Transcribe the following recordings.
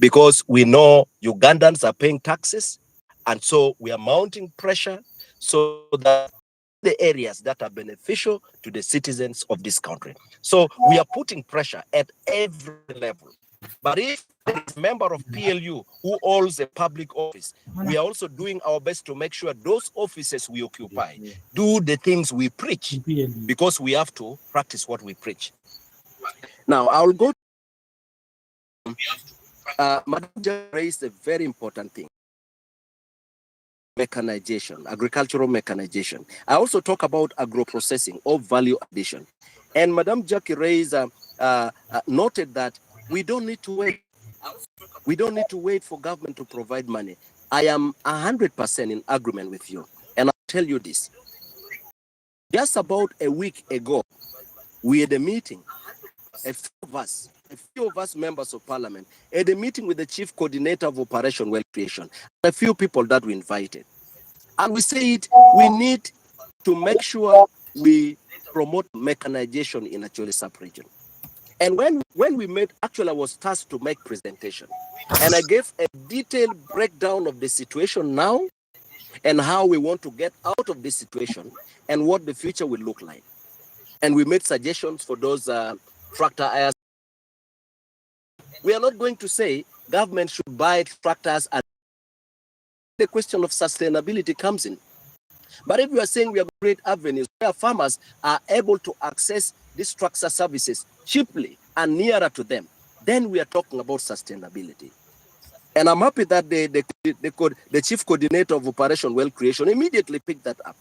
because we know Ugandans are paying taxes, and so we are mounting pressure so that the areas that are beneficial to the citizens of this country. So we are putting pressure at every level. But if there is a member of PLU who holds a public office, we are also doing our best to make sure those offices we occupy do the things we preach, because we have to practice what we preach. Now, I'll go Madam just raised a very important thing. Mechanization, agricultural mechanization. I also talk about agro-processing or value addition. And Madam Jackie raised noted that we don't need to wait. We don't need to wait for government to provide money. I am 100% in agreement with you. And I'll tell you this. Just about a week ago, we had a meeting, a few of us members of parliament, had a meeting with the chief coordinator of Operation Wealth Creation, and a few people that we invited. And we said we need to make sure we promote mechanization in Acholi sub-region. And when we met, actually I was tasked to make presentation. And I gave a detailed breakdown of the situation now and how we want to get out of this situation and what the future will look like. And we made suggestions for those tractor hires. We are not going to say government should buy tractors, and the question of sustainability comes in. But if we are saying we are great avenues where farmers are able to access these tractor services cheaply and nearer to them, then we are talking about sustainability. And I'm happy that the chief coordinator of Operation Wealth Creation immediately picked that up.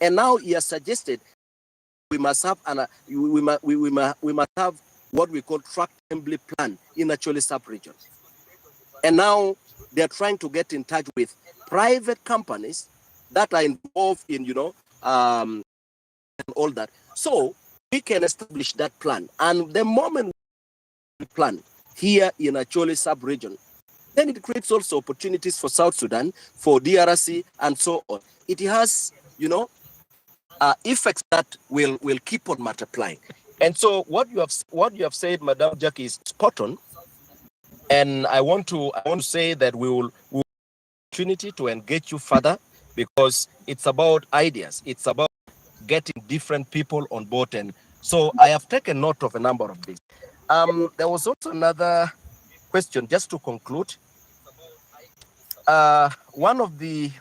And now he has suggested we must have we must have what we call tract assembly plan in Acholi sub-region. And now they're trying to get in touch with private companies that are involved in, and all that. So we can establish that plan. And the moment we plan here in Acholi sub-region, then it creates also opportunities for South Sudan, for DRC, and so on. It has, effects that will keep on multiplying. And so what you have said, Madam Jackie, is spot on. And I want to say that we will opportunity to engage you further, because it's about ideas. It's about getting different people on board. And so I have taken note of a number of these. There was also another question, just to conclude. One of the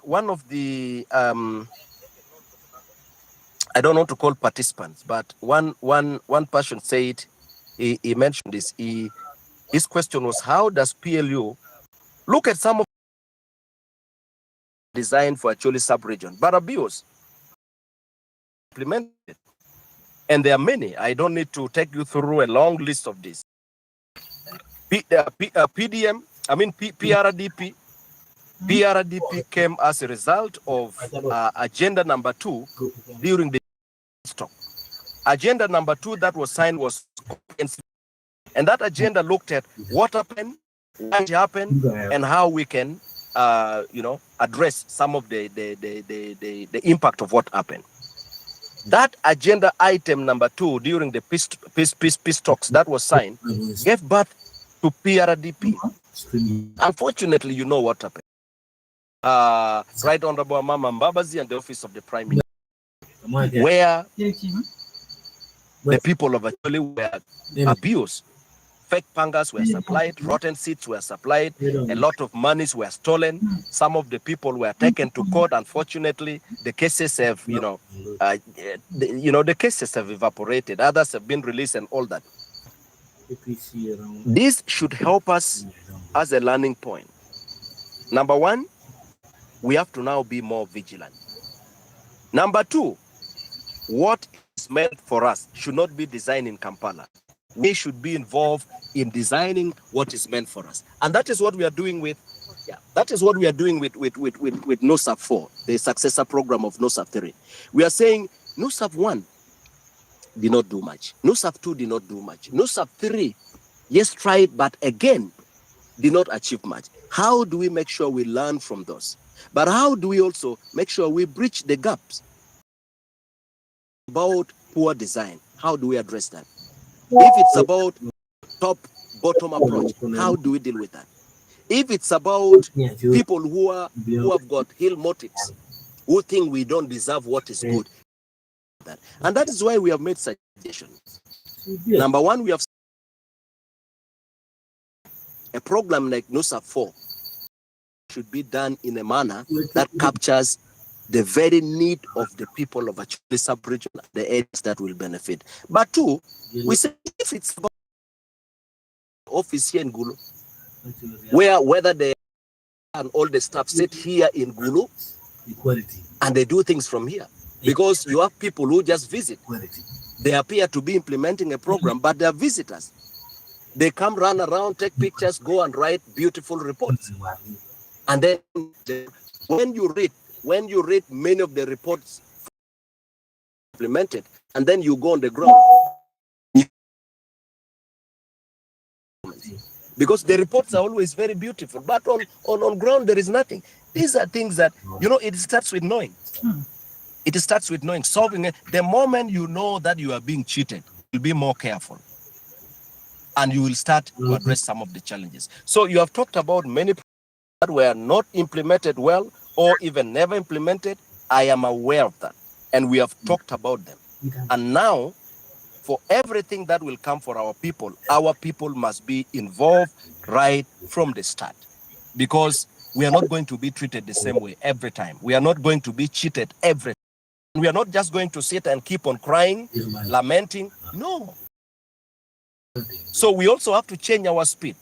I don't know to call participants, but one person said, he mentioned this. His question was, how does PLU look at some of the design for Acholi sub-region, but abuse implemented? And there are many. I don't need to take you through a long list of this. PDM, PRDP. PRDP came as a result of agenda number 2 during the stock. Agenda number 2 that was signed was comprehensive, and that agenda looked at what happened, why it happened, and how we can, address some of the impact of what happened. That agenda item number 2 during the peace talks that was signed gave birth to PRDP. Unfortunately, you know what happened. Right Honorable Mama Mbabazi and the Office of the Prime Minister, where the people of Acholi were abused. Fake pangas were supplied, rotten seeds were supplied, a lot of monies were stolen. Some of the people were taken to court. Unfortunately, the cases have, the cases have evaporated. Others have been released and all that. This should help us as a learning point. Number 1, we have to now be more vigilant. Number 2, what is meant for us should not be designed in Kampala. We should be involved in designing what is meant for us. And that is what we are doing with, NOSAP 4, the successor program of NOSAP 3. We are saying NOSAP 1 did not do much. NOSAP 2 did not do much. NOSAP 3, yes, tried, but again, did not achieve much. How do we make sure we learn from those? But how do we also make sure we bridge the gaps? About poor design, how do we address that? If it's about top-bottom approach, how do we deal with that? If it's about people who have got ill motives, who think we don't deserve what is good, and that is why we have made suggestions. Number one, we have a program like NUSA 4 should be done in a manner that captures the very need of the people of Acholi sub-region, the areas that will benefit. But two, we say if it's about office here in Gulu, whether they and all the staff sit here in Gulu, and they do things from here. Because you have people who just visit. They appear to be implementing a program, but they are visitors. They come, run around, take pictures, go and write beautiful reports. And then when you read many of the reports implemented, and then you go on the ground, because the reports are always very beautiful, but on ground there is nothing. These are things that, it starts with knowing. It starts with knowing, solving it. The moment you know that you are being cheated, you'll be more careful. And you will start to address some of the challenges. So you have talked about many that were not implemented well or even never implemented. I am aware of that. And we have talked about them. And now, for everything that will come for our people must be involved right from the start. Because we are not going to be treated the same way every time. We are not going to be cheated every time. We are not just going to sit and keep on crying, lamenting. No. So we also have to change our speed,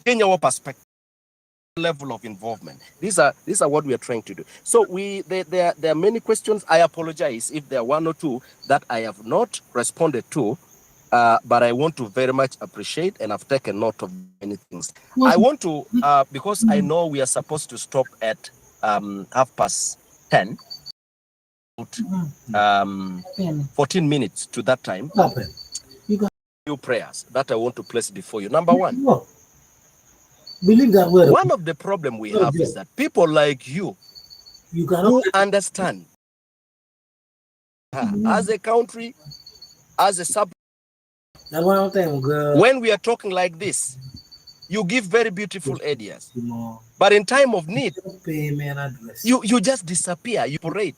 change our perspective, level of involvement. These are what we are trying to do. So there are many questions. I apologize if there are one or two that I have not responded to, but I want to very much appreciate, and I've taken note of many things. I want to, because I know we are supposed to stop at 10:30, 14 minutes to that time. Few prayers that I want to place before you. Number one, believe that one of the problem we have is that people like you who understand as a country, as a sub, when we are talking like this, you give very beautiful ideas, but in time of need, you just disappear, you operate.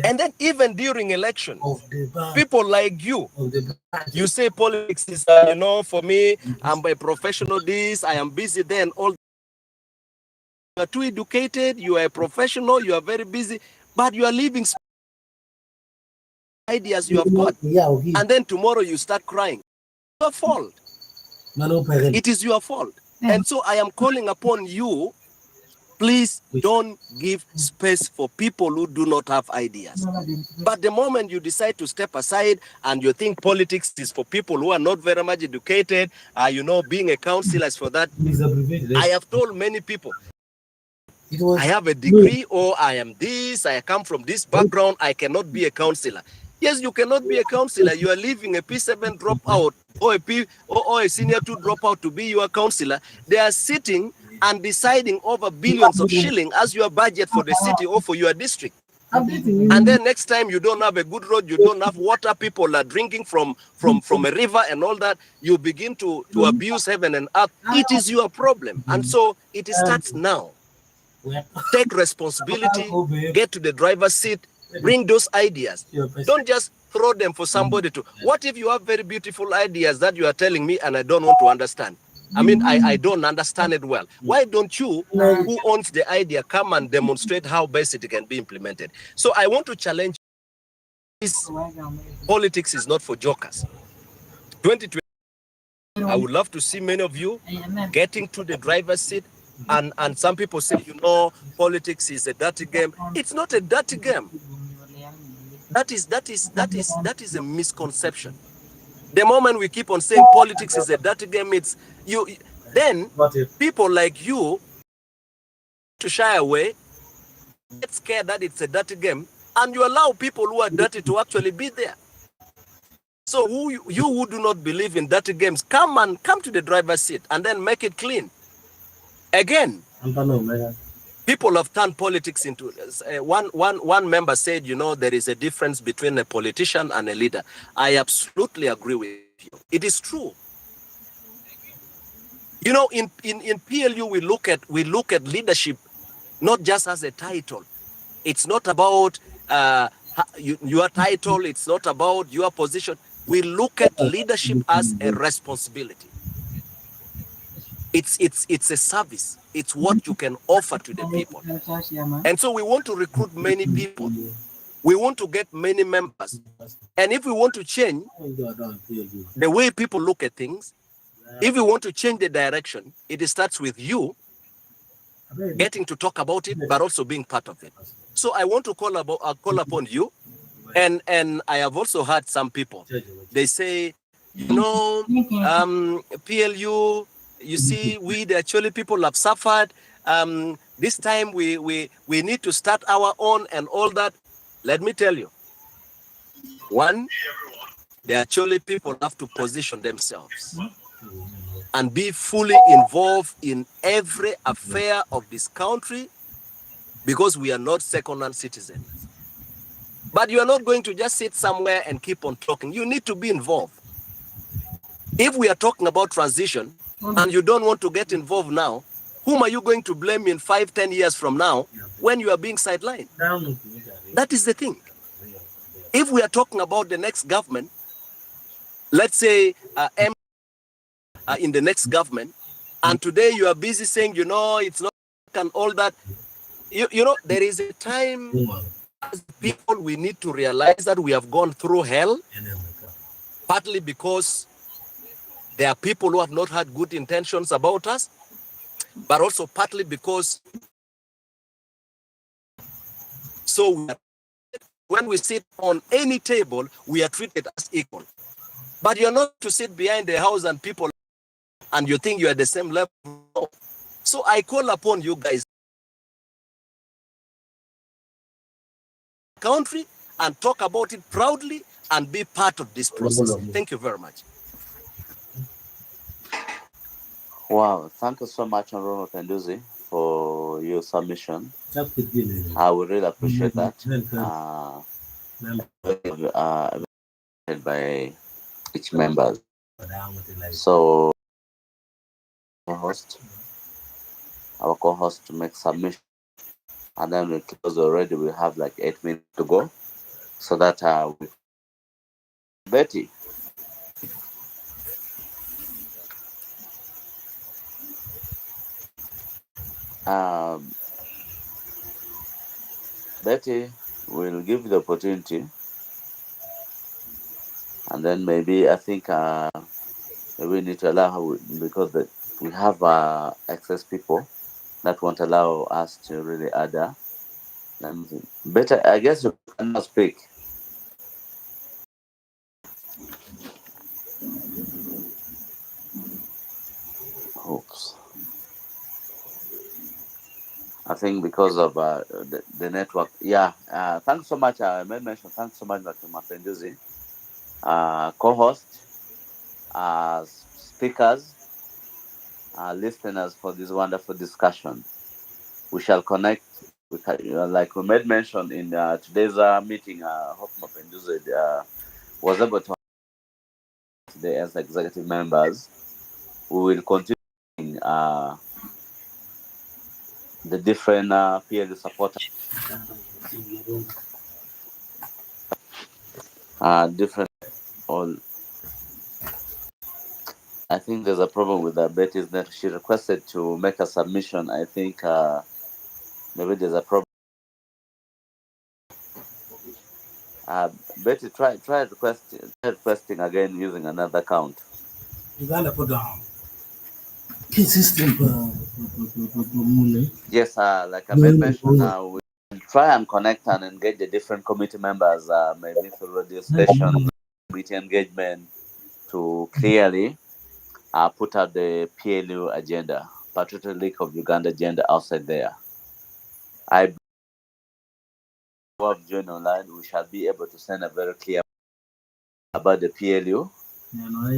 And then even during election, people like you say politics is, for me, I'm a professional this, I am busy then, all. You are too educated, you are a professional, you are very busy, but you are leaving ideas you have got. And then tomorrow you start crying. Your fault. It is your fault. And so I am calling upon you, please don't give space for people who do not have ideas. But the moment you decide to step aside and you think politics is for people who are not very much educated, being a councillor is for that. I have told many people, I have a degree, or I am this, I come from this background, I cannot be a councillor. Yes, you cannot be a councillor. You are leaving a P7 dropout or a senior 2 dropout to be your councillor. They are sitting and deciding over billions of shillings as your budget for the city or for your district. And then next time you don't have a good road, you don't have water, people are drinking from a river and all that, you begin to abuse heaven and earth. It is your problem. And so it starts now. Take responsibility, get to the driver's seat, bring those ideas. Don't just throw them for somebody to. What if you have very beautiful ideas that you are telling me and I don't want to understand? I mean, I don't understand it well. Why don't you, who owns the idea, come and demonstrate how best it can be implemented? So I want to challenge this. Politics is not for jokers. 2020, I would love to see many of you getting to the driver's seat. And some people say, politics is a dirty game. It's not a dirty game. That is a misconception. The moment we keep on saying politics is a dirty game, it's you. Then people like you to shy away, get scared that it's a dirty game, and you allow people who are dirty to actually be there. So you who do not believe in dirty games, come to the driver's seat and then make it clean. Again, people have turned politics into one member said, there is a difference between a politician and a leader. I absolutely agree with you. It is true. You know, in PLU, we look at leadership not just as a title. It's not about your title. It's not about your position. We look at leadership as a responsibility. It's a service. It's what you can offer to the people. And so we want to recruit many people. We want to get many members. And if we want to change the way people look at things, if we want to change the direction, it starts with you getting to talk about it, but also being part of it. So I want to call upon you, and I have also heard some people. They say, you know, PLU. You see, we the Acholi people have suffered. This time we need to start our own and all that. Let me tell you, one, the Acholi people have to position themselves and be fully involved in every affair of this country, because we are not second-hand citizens. But you are not going to just sit somewhere and keep on talking. You need to be involved. If we are talking about transition and you don't want to get involved now, whom are you going to blame in 5-10 years from now when you are being sidelined? That is the thing. If we are talking about the next government, let's say in the next government, and today you are busy saying, you know, it's not and all that, you know, there is a time as people we need to realize that we have gone through hell, partly because there are people who have not had good intentions about us, but also partly because when we sit on any table, we are treated as equal. But you're not to sit behind the house and people and you think you're at the same level. So I call upon you guys, country, and talk about it proudly and be part of this process. Thank you very much. Wow, thank you so much, Honorable Penduzi, for your submission. I would really appreciate that. By each member. So, our co-host to make submission, and then we close already. We have like 8 minutes to go, so that we Betty. Betty will give you the opportunity, and then maybe I think we need to allow her, because we have excess people that won't allow us to really add. Better, I guess you cannot speak. Oops. I think because of the network. Yeah. Thanks so much. I made mention. Thanks so much, Dr. Mapenduzi. Co-host, speakers, listeners for this wonderful discussion. We shall connect. Like we made mention in today's meeting. Hope Mapenduzi was able to today as executive members. We will continue the different PLU supporters. Different all. I think there's a problem with Betty's net. She requested to make a submission. I think maybe there's a problem. Betty, try requesting again using another account. Uganda put down. Yes, like I made mention, we try and connect and engage the different committee members, maybe through radio station, committee engagement, to clearly put out the PLU agenda, Patriotic of Uganda agenda outside there. I have joined online, we shall be able to send a very clear about the PLU,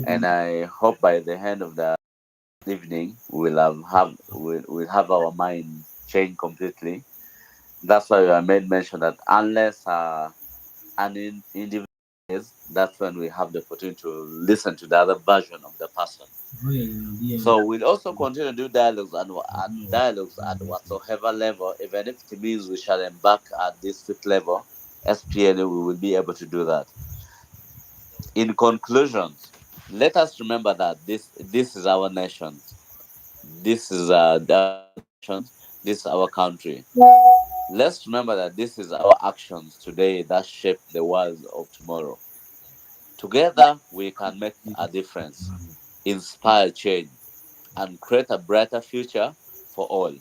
and I hope by the end of the evening we'll have our mind changed completely. That's why I made mention that unless an individual is, that's when we have the opportunity to listen to the other version of the person. So we'll also continue to do dialogues at whatsoever level, even if it means we shall embark at district level, SPLA, we will be able to do that. In conclusion, let us remember that this is our nation. This is our nation. This is our country. Let's remember that this is our actions today that shape the world of tomorrow. Together, we can make a difference, inspire change, and create a brighter future for all.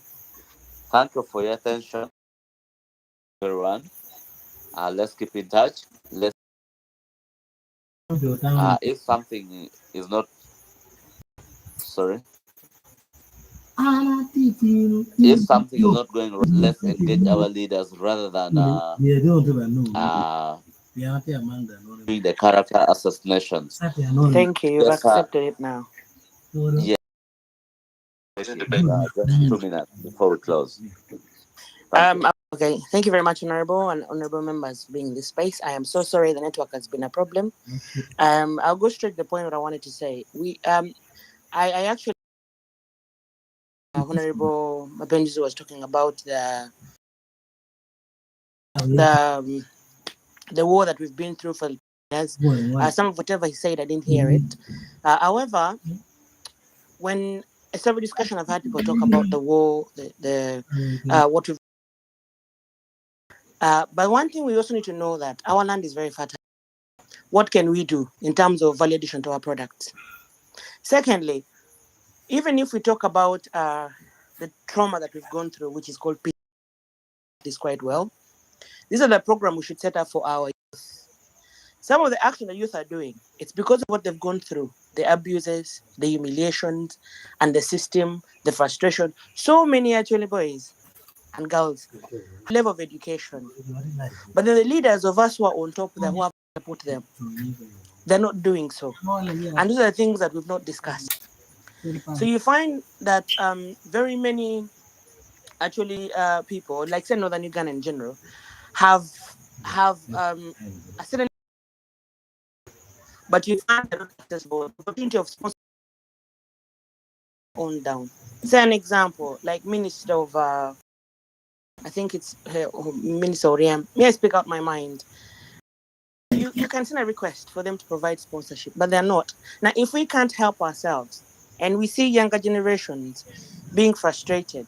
Thank you for your attention, everyone. Let's keep in touch. If something is not sorry, if something is not going right, let's engage our leaders rather than doing the character assassinations. Thank you. You've Yes, sir. accepted it now. Yes, just 2 minutes before we close. Thank you. Okay. Thank you very much, honorable and honorable members, for being in this space. I am so sorry the network has been a problem. I'll go straight to the point. What I wanted to say. I actually, honorable Bagisu was talking about the war that we've been through for years. Some of whatever he said, I didn't hear it. However, when several discussion I've had people talk about the war, what we've. But one thing we also need to know that our land is very fertile. What can we do in terms of value addition to our products? Secondly, even if we talk about the trauma that we've gone through, which is called PLU, quite well. These are the programs we should set up for our youth. Some of the action the youth are doing, it's because of what they've gone through, the abuses, the humiliations, and the system, the frustration. So many actually boys and girls level of education. But then the leaders of us who are on top there, who have to support them, they're not doing so. And those are the things that we've not discussed. So you find that very many actually people, like say Northern Uganda in general, have a certain, but you find they're not accessible. The opportunity of sponsor on down. Say an example, like Minister of I think it's Minister Oriam. May I speak out my mind? You can send a request for them to provide sponsorship, but they're not. Now, if we can't help ourselves and we see younger generations being frustrated,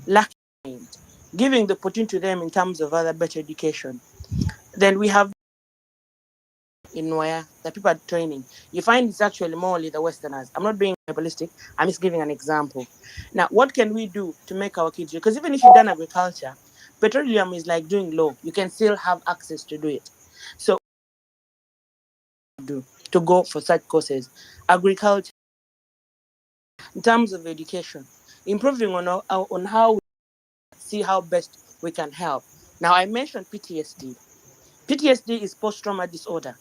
lacking, giving the opportunity to them in terms of other better education, then we have in where the people are training. You find it's actually morely the Westerners. I'm not being ballistic. I'm just giving an example. Now, what can we do to make our kids? Because even if you've done agriculture, petroleum is like doing law. You can still have access to do it. So, to go for such courses, agriculture, in terms of education, improving on how we see how best we can help. Now, I mentioned PTSD. PTSD is post-trauma disorder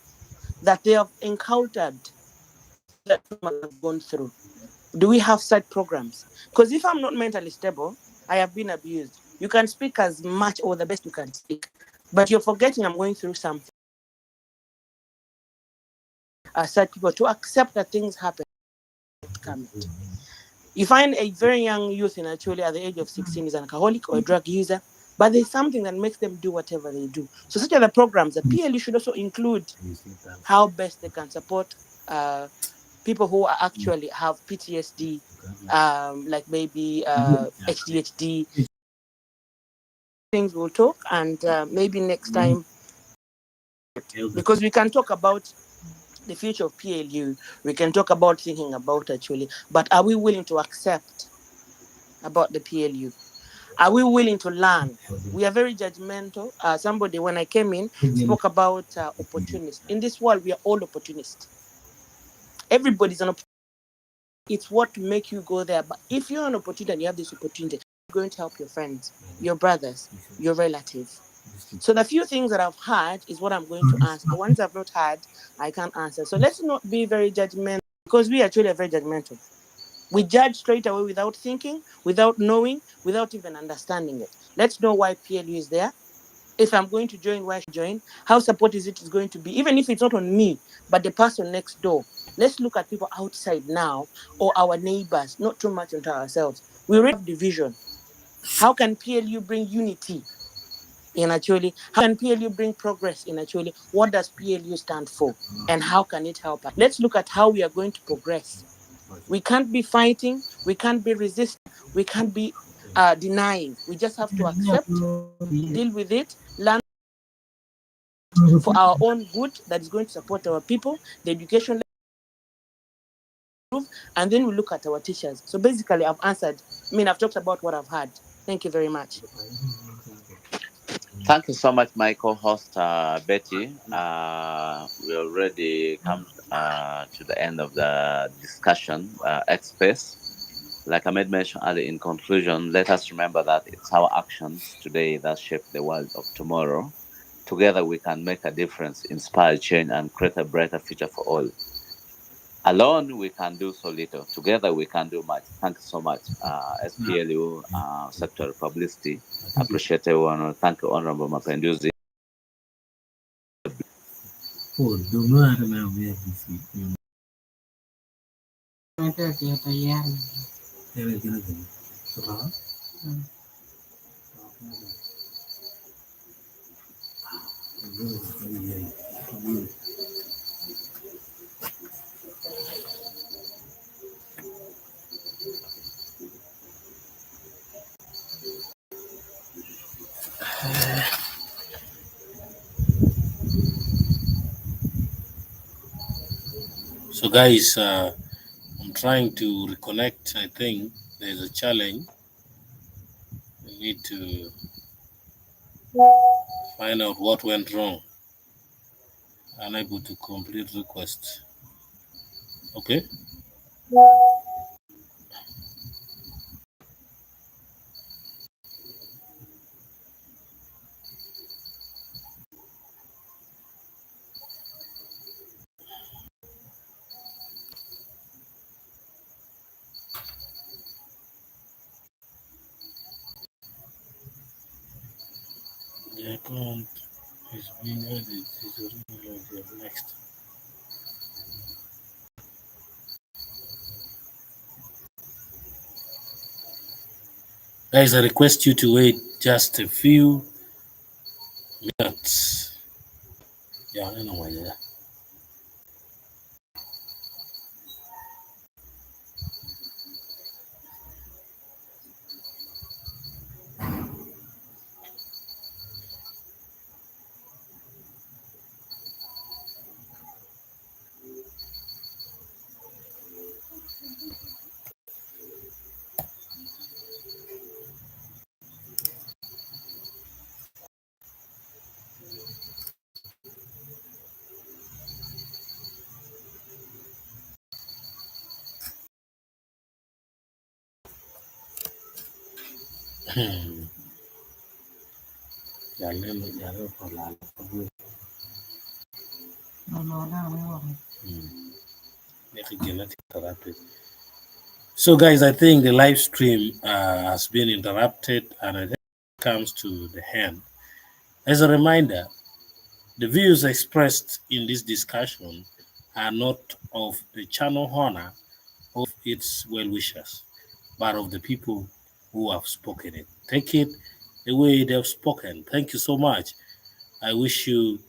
that they have encountered that trauma they've gone through. Do we have such programs? Because if I'm not mentally stable, I have been abused. You can speak as much or the best you can speak, but you're forgetting I'm going through something. Such people to accept that things happen. You find a very young youth in Acholi at the age of 16 is an alcoholic or a drug user, but there's something that makes them do whatever they do. So such are the programs. The PLU should also include how best they can support people who are actually have PTSD, like maybe HDHD. Things we'll talk, and maybe next time, because we can talk about the future of PLU, we can talk about thinking about actually, but are we willing to accept about the PLU? Are we willing to learn? We are very judgmental. Somebody, when I came in, spoke about opportunists. In this world, we are all opportunists. Everybody's an opportunity. It's what to make you go there. But if you're an opportunity and you have this opportunity, you're going to help your friends, your brothers, your relatives. So the few things that I've heard is what I'm going to answer. The ones I've not heard, I can't answer. So let's not be very judgmental, because we actually are very judgmental. We judge straight away without thinking, without knowing, without even understanding it. Let's know why PLU is there. If I'm going to join, why should I join? How support is it going to be? Even if it's not on me, but the person next door. Let's look at people outside now, or our neighbors, not too much into ourselves. We already have division. How can PLU bring unity in Acholi? How can PLU bring progress in Acholi? What does PLU stand for? And how can it help us? Let's look at how we are going to progress. We can't be fighting. We can't be resisting. We can't be denying. We just have to accept, deal with it, learn for our own good that is going to support our people, the education, and then we look at our teachers. So basically, I've answered. I've talked about what I've had. Thank you very much. Thank you so much, my co-host Betty. We already come to the end of the discussion X-Space. Like I made mention earlier in conclusion, let us remember that it's our actions today that shape the world of tomorrow. Together we can make a difference, inspire change, and create a brighter future for all. Alone we can do so little. Together we can do much. Thank you so much, SPLU, Sector Publicity. Appreciate everyone. Thank you, Honorable Mapenduzi. So guys, I'm trying to reconnect. I think there's a challenge. We need to find out what went wrong. Unable to complete request. Okay. The account is being added. Next. Guys, I request you to wait just a few minutes. Yeah, I know why. Yeah. So guys, I think the live stream has been interrupted and I think it comes to the end. As a reminder, the views expressed in this discussion are not of the channel owner or of its well-wishers, but of the people who have spoken it. Take it the way they have spoken. Thank you so much. I wish you